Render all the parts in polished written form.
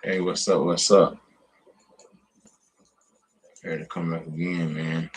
Hey, what's up? What's up? Ready to come back again, man.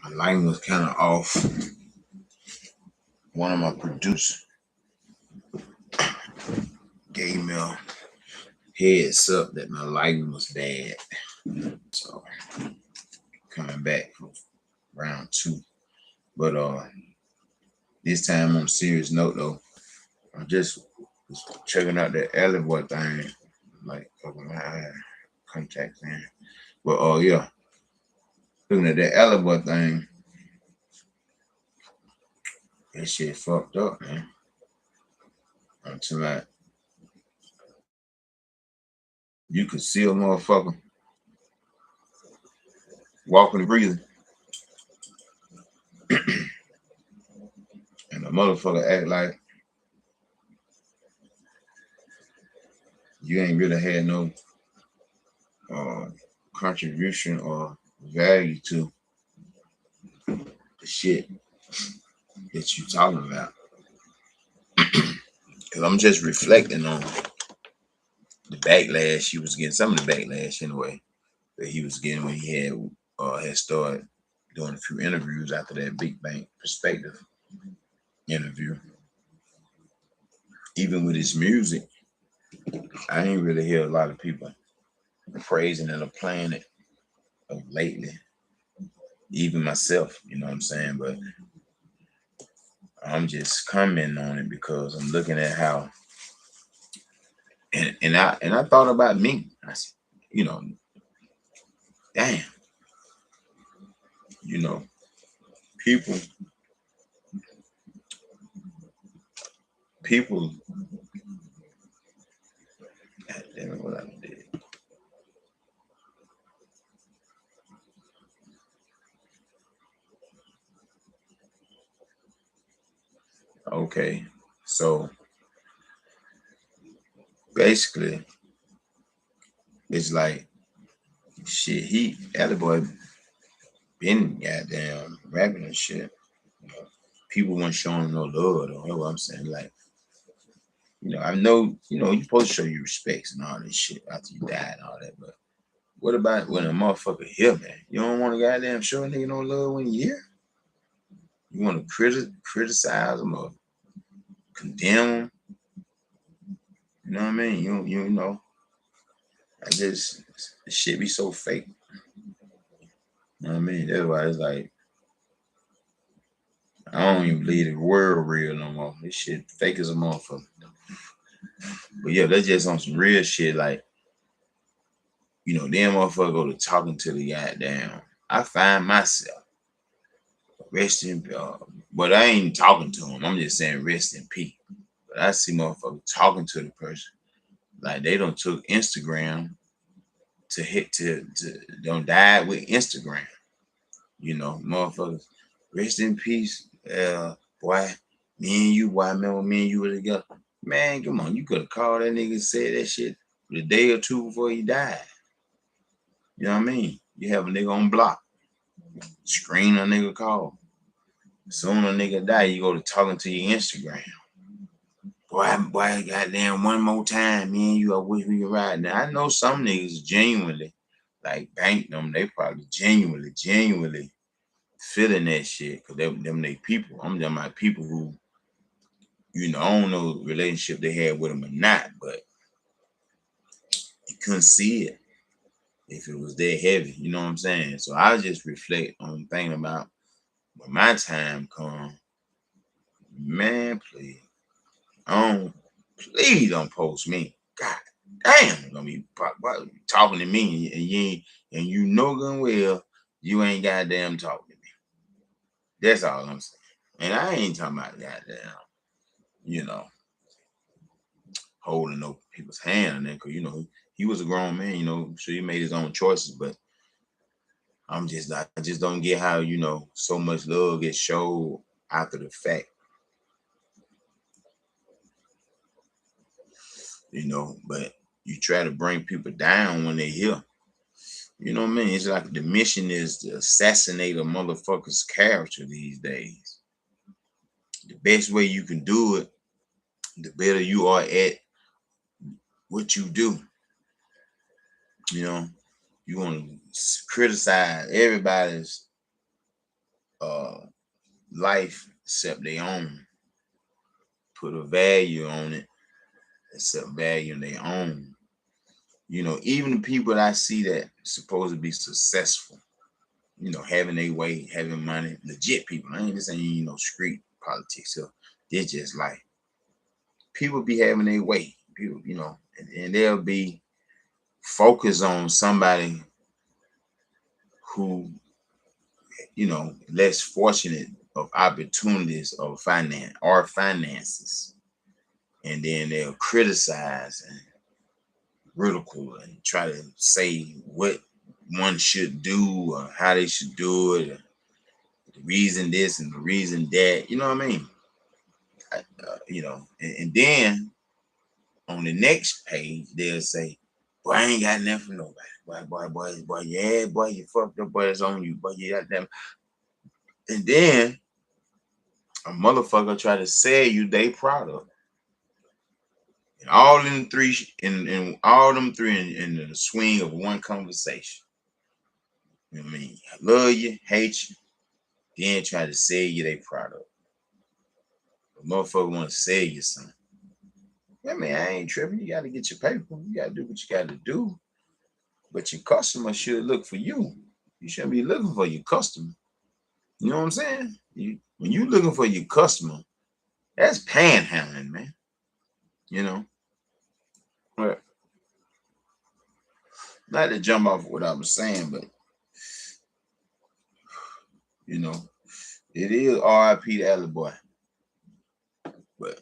My lighting was kind of off. One of my producers gave me a heads up that my lighting was bad. So coming back for round two. But this time on a serious note though, I just was checking out that Alley Boy thing. Like over my eye contact thing. But yeah, looking at that Alley Boy thing, that shit fucked up, man. Until like you could see a motherfucker walking and breathing, and the motherfucker act like you ain't really had no uh, contribution or value to the shit that you talking about. Cause I'm just reflecting on the backlash he was getting, some of the backlash anyway, that he was getting when he had started doing a few interviews after that Big Bank Perspective interview. Even with his music, I ain't really hear a lot of people praising it or playing it of lately. Even myself, you know what I'm saying? But I'm just commenting on it because I'm looking at how and I thought about me. I said, you know, damn, you know, people people God damn it, what I did. Okay. So basically it's like shit, Alley Boy been goddamn rapping and shit. You know, people weren't showing him no love though. That's what I'm saying. Like, I know, you're supposed to show you respects and all this shit after you die and all that, but what about when a motherfucker here, man? You don't want to goddamn show a nigga no love when you here? You want to criticize them or condemn them? You know what I mean? You know, I just the shit be so fake. You know what I mean? That's why it's like I don't even believe the world real no more. This shit fake as a motherfucker. But yeah, that's just on some real shit. Like, then motherfucker go to talking to the goddamn. I find myself rest in but I ain't talking to him. I'm just saying rest in peace. But I see motherfuckers talking to the person like they don't took Instagram to don't die with Instagram. Motherfuckers, rest in peace. Boy, me and you, boy, I remember me and you were together. Man, come on, you could have called that nigga and said that shit a day or two before he died. You know what I mean? You have a nigga on block, screen a nigga call. Soon a nigga die, you go to talking to your Instagram. Boy, goddamn, one more time, me and you, I wish we could ride. Now, I know some niggas genuinely, like, bank them, they probably genuinely feeling that shit, because them they people. I'm talking about people who, I don't know the relationship they had with them or not, but you couldn't see it if it was that heavy, you know what I'm saying? So I just reflect on thinking about when my time come, man, please don't post me. God damn, gonna be talking to me and you know good and well you ain't goddamn talking to me. That's all I'm saying. And I ain't talking about goddamn, you know, holding no people's hand and then cause he was a grown man, so he made his own choices, but I just don't get how, so much love gets showed after the fact, but you try to bring people down when they're here. You know what I mean? It's like the mission is to assassinate a motherfucker's character these days. The best way you can do it, the better you are at what you do. You know, you want to criticize everybody's uh life except their own. Put a value on it except value in their own. You know, even the people that I see that supposed to be successful, you know, having their way, having money, legit people. I ain't just saying, you know, street politics. So they're just like people be having their way. People, you know, and they'll be focused on somebody who, you know, less fortunate of opportunities of finance or finances. And then they'll criticize and ridicule and try to say what one should do or how they should do it, or the reason this and the reason that. You know what I mean? You know, and then on the next page they'll say, "Boy, I ain't got nothing for nobody. Boy, yeah, boy, you fucked up. Boy, it's on you. Boy, you got them." And then a motherfucker try to sell you they product. And all in three, in all them three in the swing of one conversation. You know what I mean? I love you, hate you, then try to sell you their product. The motherfucker want to sell you something. I mean, I ain't tripping. You got to get your paper. You got to do what you got to do. But your customer should look for you. You shouldn't be looking for your customer. You know what I'm saying? When you looking for your customer, that's panhandling, man. You know? But not to jump off what I was saying, but, you know, it is RIP to Alley Boy. But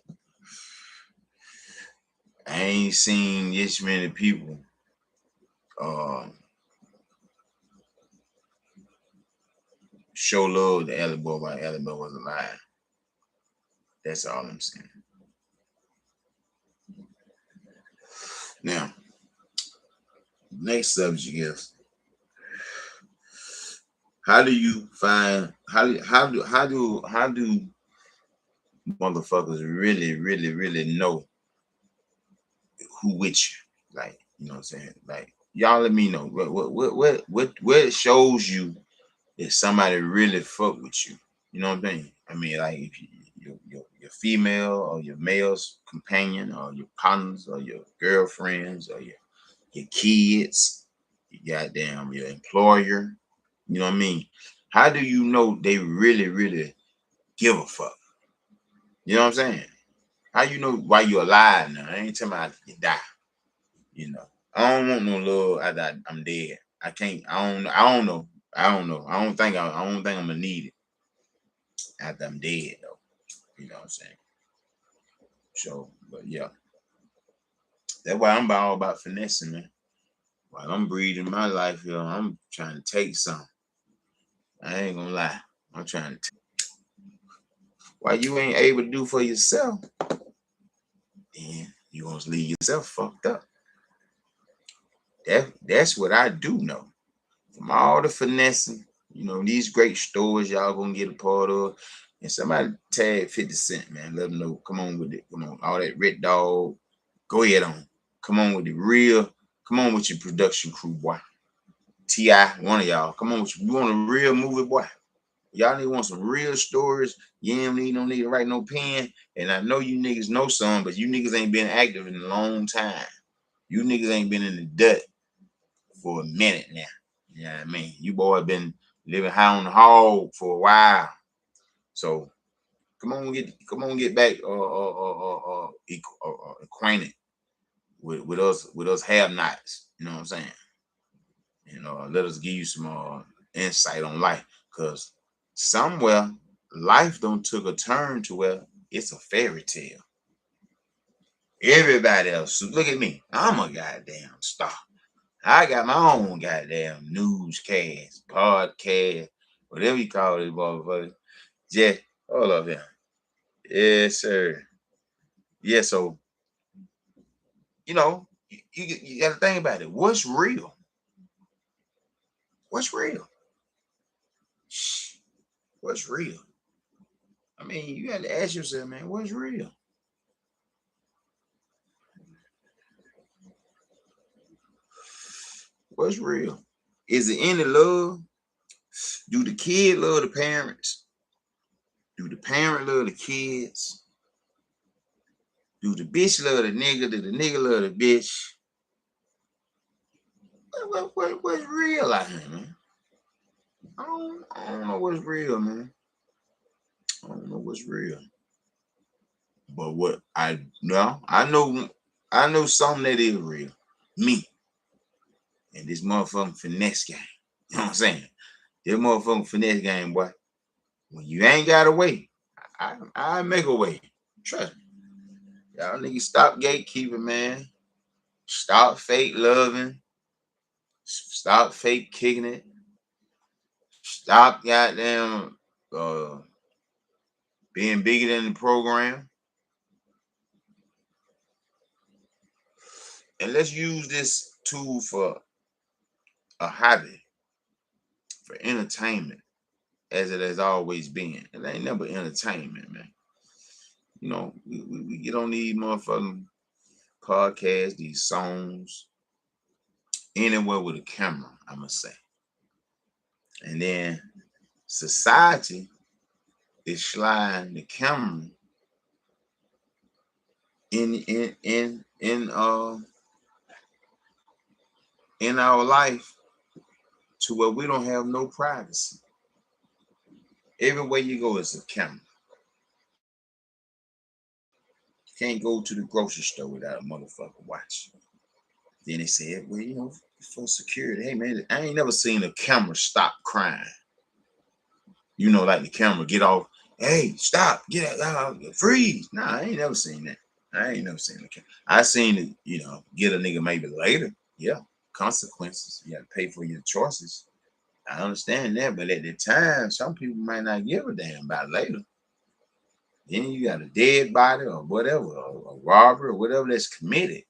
I ain't seen this many people uh, show love to Alley Boy while Alley Boy was alive. That's all I'm saying. Now, next subject is how do you find how do motherfuckers really know who with you? Like, you know what I'm saying? Like, y'all let me know what shows you that somebody really fuck with you. You know what I'm saying? I mean, like if your female or your male's companion or your partners or your girlfriends or your kids, your goddamn your employer. You know what I mean? How do you know they really give a fuck? You know what I'm saying? How you know why you alive now? I ain't talking about you die. You know, I don't want no love after I'm dead. I can't. I don't know. I don't know. I don't think I'm gonna need it after I'm dead though. You know what I'm saying? So, but yeah, that's why I'm all about finessing, man. While I'm breathing my life here, I'm trying to take some. I ain't gonna lie. I'm trying to. Why you ain't able to do for yourself, then you gonna leave yourself fucked up. That's what I do know. From all the finessing, you know, these great stores y'all gonna get a part of. And somebody tag 50 Cent, man. Let them know. Come on with it. Come on. All that Red Dog. Go ahead on. Come on with the real. Come on with your production crew, boy. T.I., one of y'all. Come on with you. Want a real movie, boy. Y'all need want some real stories. You don't need to write no pen. And I know you niggas know some, but you niggas ain't been active in a long time. You niggas ain't been in the dirt for a minute now. You know what I mean? You boy been living high on the hog for a while. So come on get back acquainted with us have nots. You know what I'm saying? You know, let us give you some insight on life. Cause somewhere life don't took a turn to where it's a fairy tale. Everybody else, so look at me. I'm a goddamn star. I got my own goddamn newscast, podcast, whatever you call it, motherfucker. Yeah, all of them. Yes, sir. Yeah, so you know, you got to think about it. What's real? What's real? What's real? I mean, you got to ask yourself, man, what's real? What's real? Is it any love? Do the kid love the parents? Do the parent love the kids? Do the bitch love the nigga? Do the nigga love the bitch? What's real out here, man? I don't know what's real, man. I don't know what's real. But what I know, I know something that is real. Me and this motherfucking finesse game. You know what I'm saying? This motherfucking finesse game, boy. When you ain't got a way, I make a way. Trust me. Y'all niggas stop gatekeeping, man. Stop fake loving. Stop fake kicking it. Stop goddamn being bigger than the program. And let's use this tool for a hobby, for entertainment, as it has always been. It ain't never entertainment, man. You know, we get on these motherfucking podcasts, these songs, anywhere with a camera, I must say. And then society is sliding the camera in our life to where we don't have no privacy. Everywhere you go is a camera. You can't go to the grocery store without a motherfucker watch. Then they said, well, you know, for security, hey man, I ain't never seen a camera stop crime. You know, like the camera get off, hey, stop, get out, freeze. Nah, I ain't never seen that. I ain't never seen the camera. I seen it, you know, get a nigga maybe later. Yeah, consequences. You gotta pay for your choices. I understand that, but at the time, some people might not give a damn about later. Then you got a dead body or whatever, or a robbery or whatever that's committed.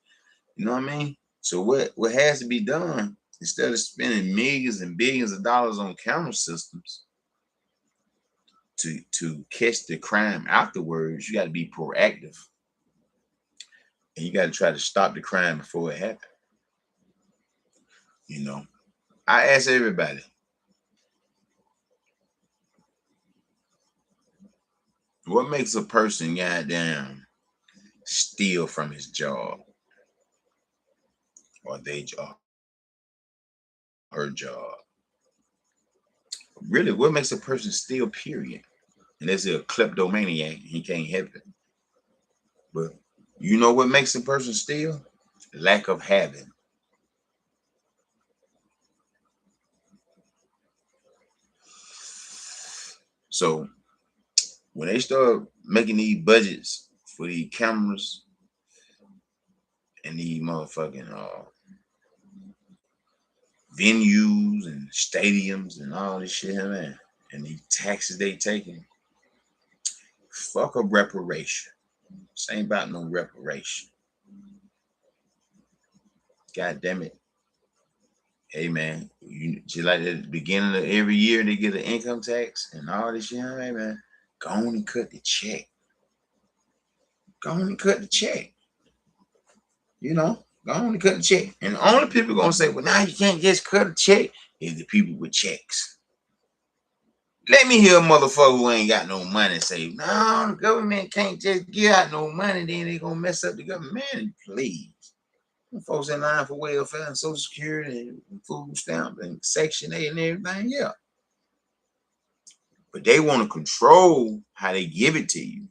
You know what I mean? So what has to be done, instead of spending millions and billions of dollars on camera systems to catch the crime afterwards, you got to be proactive. And you got to try to stop the crime before it happens. You know, I ask everybody, what makes a person goddamn steal from his job or their job, her job? Really, what makes a person steal, period? Unless they're a kleptomaniac, he can't help it. But you know what makes a person steal? Lack of having. So when they start making these budgets for these cameras and these motherfucking venues and stadiums and all this shit, man, and these taxes they taking, fuck a reparation. This ain't about no reparation. God damn it. Hey man, you just like at the beginning of every year they get an income tax and all this shit, hey man, go on and cut the check. Go on and cut the check. You know, go on and cut the check. And the only people gonna say, well, now you can't just cut a check is the people with checks. Let me hear a motherfucker who ain't got no money say, no, the government can't just give out no money, then they gonna mess up the government. Man, please. Folks in line for welfare and Social Security and food stamp and Section 8 and everything, yeah. But they want to control how they give it to you.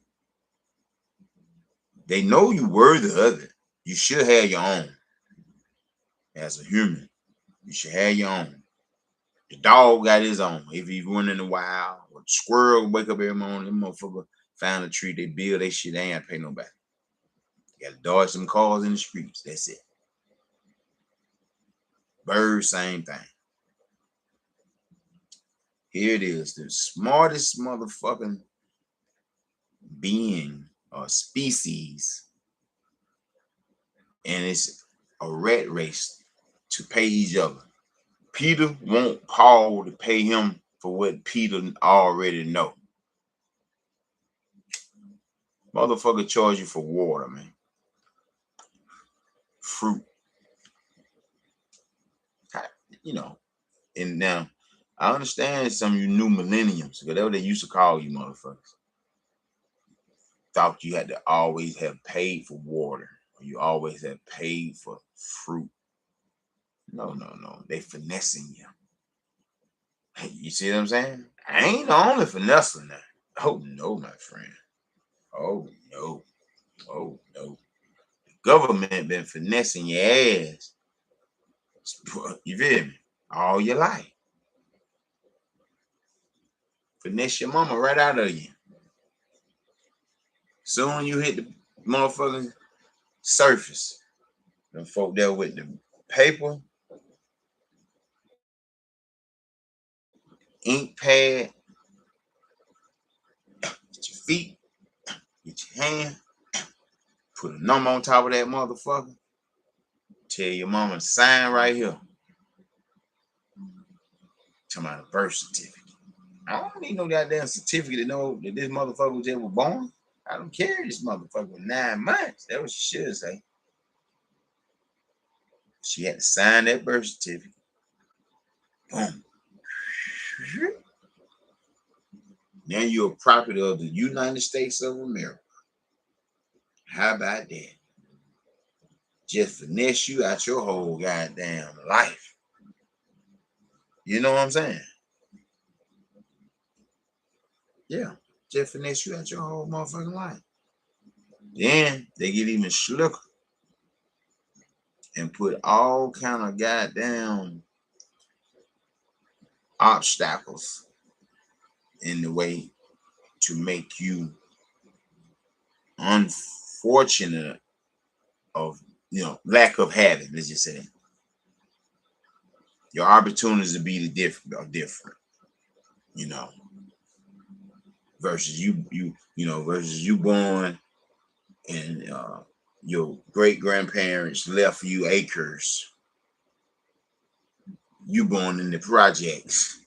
They know you worthy of it. You should have your own. As a human, you should have your own. The dog got his own. If he's running in the wild, or the squirrel wake up every morning, them motherfucker find a tree, they build they shit, they ain't pay nobody. You gotta dodge some cars in the streets. That's it. Birds, same thing. Here it is, the smartest motherfucking being or species, and it's a rat race to pay each other. Peter want Paul to pay him for what Peter already know. Motherfucker charge you for water, man. Fruit. you know. And now I understand some of you new millenniums, whatever they used to call you motherfuckers, thought you had to always have paid for water or you always have paid for fruit. No, no, no. They finessing you. You see what I'm saying? I ain't the only finesser now. Oh no, my friend. Oh no. Oh no. The government been finessing your ass. You feel me? All your life. Finesse your mama right out of you. Soon you hit the motherfucking surface. Them folk there with the paper, ink pad, get your feet, get your hand, put a number on top of that motherfucker. Tell your mama to sign right here. Talking about a birth certificate. I don't need no goddamn certificate to know that this motherfucker was ever born. I don't care. This motherfucker was 9 months. That's what she should say. She had to sign that birth certificate. Boom. Now you're a property of the United States of America. How about that? Just finesse you out your whole goddamn life. You know what I'm saying? Yeah. Just finesse you out your whole motherfucking life. Then they get even slicker and put all kind of goddamn obstacles in the way to make you unfortunate of lack of having. Let's just say your opportunities to be are different, you know, versus versus you born and your great grandparents left you acres. You born in the projects,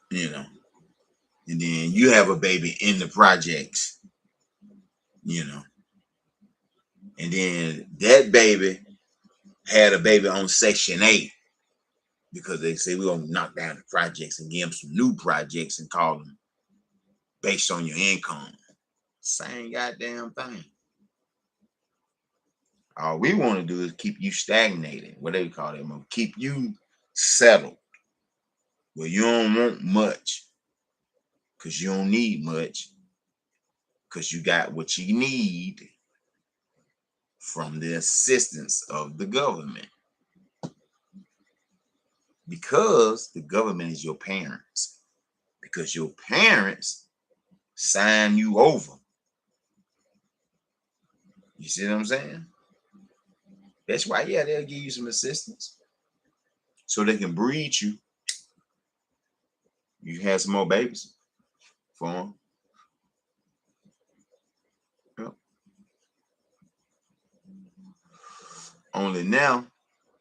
you know, and then you have a baby in the projects, you know, and then that baby had a baby on Section 8 because they say we're gonna knock down the projects and give them some new projects and call them based on your income. Same goddamn thing. All we want to do is keep you stagnated. What they call it? Keep you settled. Well, you don't want much because you don't need much because you got what you need from the assistance of the government. Because the government is your parents. Because your parents sign you over. You see what I'm saying? That's why, yeah, they'll give you some assistance so they can breed you. You have some more babies for them. Yep. Only now,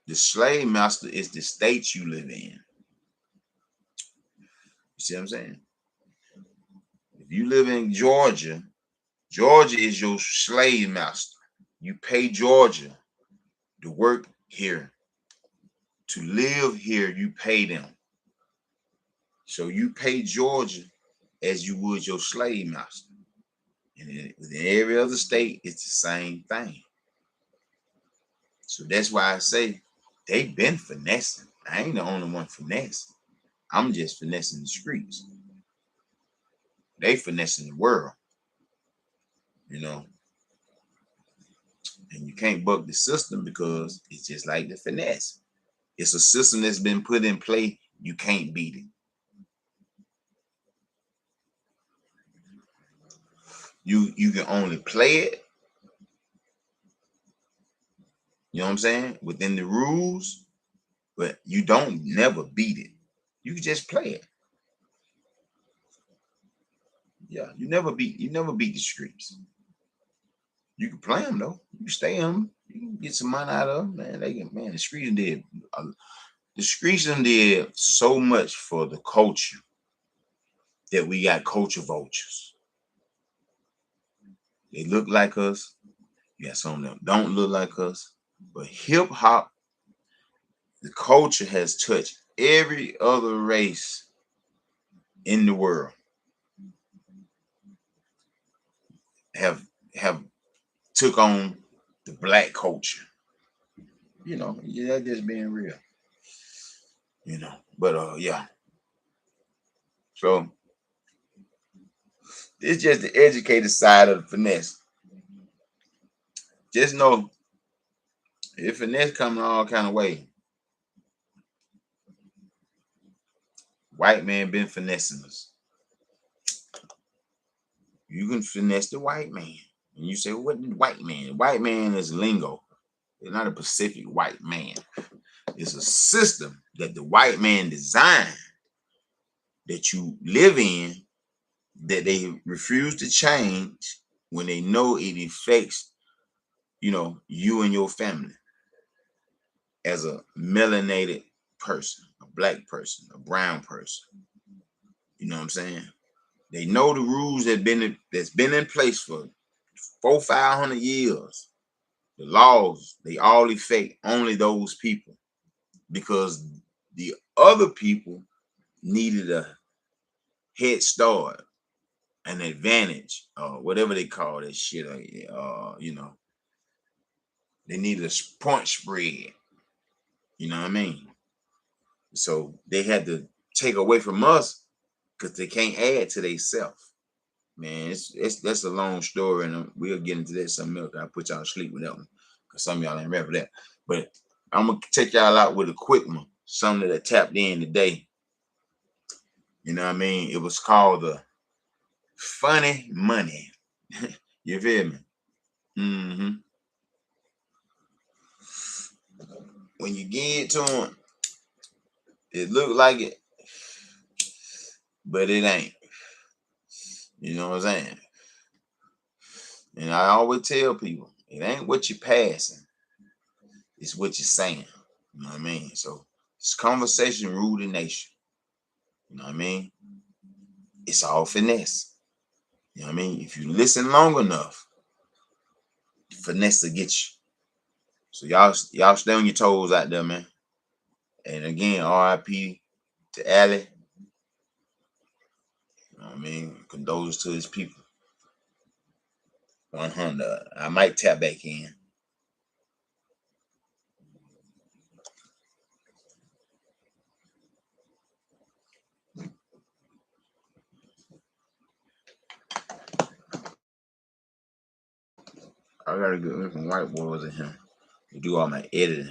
the slave master is the state you live in. You see what I'm saying? If you live in Georgia, Georgia is your slave master. You pay Georgia to work here. To live here, you pay them. So you pay Georgia as you would your slave master. And in every other state, it's the same thing. So that's why I say they've been finessing. I ain't the only one finessing. I'm just finessing the streets. They finessing the world, you know. And you can't buck the system because it's just like the finesse. It's a system that's been put in play. You can't beat it. You can only play it. You know what I'm saying? Within the rules, but you don't never beat it. You can just play it. Yeah, you never beat the streets. You can play them though. You can stay in them. You can get some money out of them, man. The streets did so much for the culture that we got culture vultures. They look like us. You got some of them don't look like us. But hip hop The culture has touched every other race in the world. Have have took on the black culture. Yeah, that just being real. But yeah. So it's just the educated side of the finesse. Just know if finesse coming all kind of way, white man been finessing us. You can finesse the white man. And you say, what the white man? White man is lingo. It's not a Pacific white man. It's a system that the white man designed that you live in that they refuse to change when they know it affects, you and your family as a melanated person, a black person, a brown person. You know what I'm saying? They know the rules that's been in place for 400-500 years. The laws, they all affect only those people because the other people needed a head start, an advantage, or whatever they call that shit. They needed a point spread. You know what I mean? So they had to take away from us because they can't add to themselves. Man, it's that's a long story, and we'll get into that some else. I'll put y'all to sleep with that one because some of y'all ain't ready for that. But I'm gonna take y'all out with a quick one, something that tapped in today. You know what I mean? It was called the funny money. You feel me? Mm-hmm. When you get to them, it look like it, but it ain't. You know what I'm saying? And I always tell people, it ain't what you're passing, it's what you're saying. You know what I mean? So it's conversation rule the nation. You know what I mean? It's all finesse. You know what I mean? If you listen long enough, finesse will get you. So y'all stay on your toes out there, man. And again, RIP to Allie. You know what I mean? Condolences to his people. 100. I might tap back in. I gotta get me some white boys in here to do all my editing.